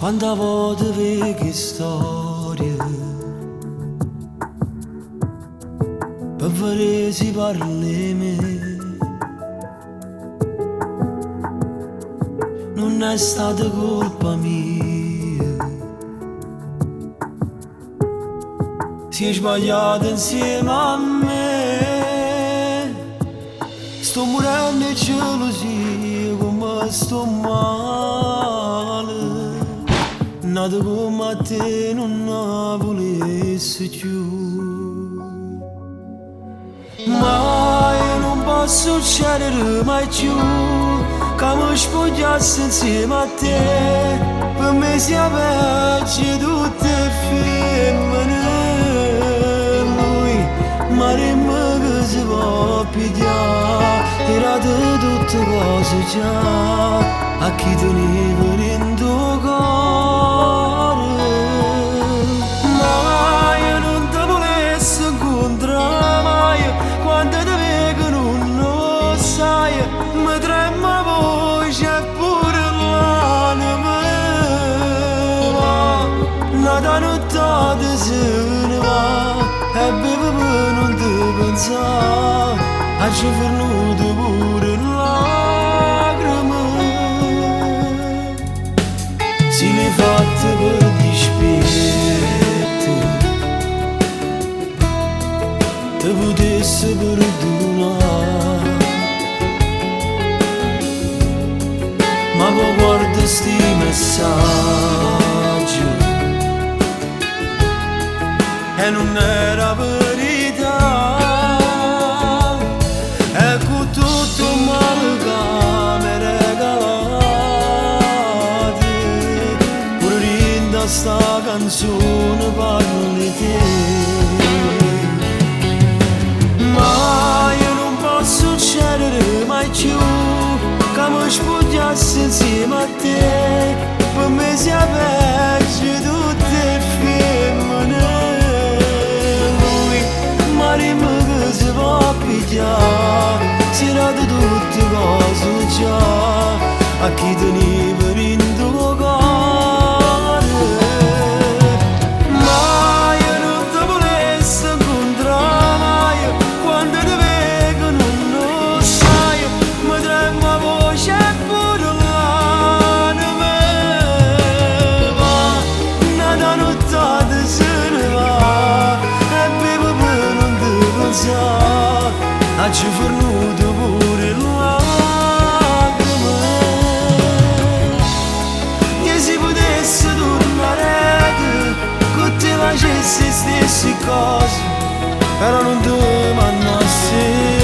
Quanta volte vecchie storie per vedere si parla di me. Non è stata colpa mia, si è sbagliata insieme a me. Sto morendo di gelosia come sto male. Nata come a te non la volessi più. Ma io non posso succedere mai più che mi spogliassi insieme a te. Per me sia peggio tutte femmine. Lui maremma che si può pigliare, era di tutte cose già a chi teneva in tuo cuore. Ma io non te volessi incontrare mai, quando ti vedo non lo sai, mi trema voce e pure l'anima. Nata nottata se ne va e bevo per non ti pensare, a ci fornuto pure lacrime. Si le fatte per dispetto, te potesse perdonare, ma poi guarda sti messaggi e non era verità. Ecco tutto male che mi regalate, pure rinda sta canzone parla di te. Ma io non posso succedere mai più che mi spogliassi insieme a te. Per me sia peggio tutte femmine. Lui maremma che si può pigliare, si era di tutte cose già a chi teneva in tuo cuore. Ma io non te volessi incontrare mai, quando ti vedo non lo sai, mi trema voce e pure l'anima. Nata nottata se ne va e bevo per non ti pensare, a ci fornuto pure lacrime. E se potesse tornare che ti facessi stesse cose, però non ti mandassi.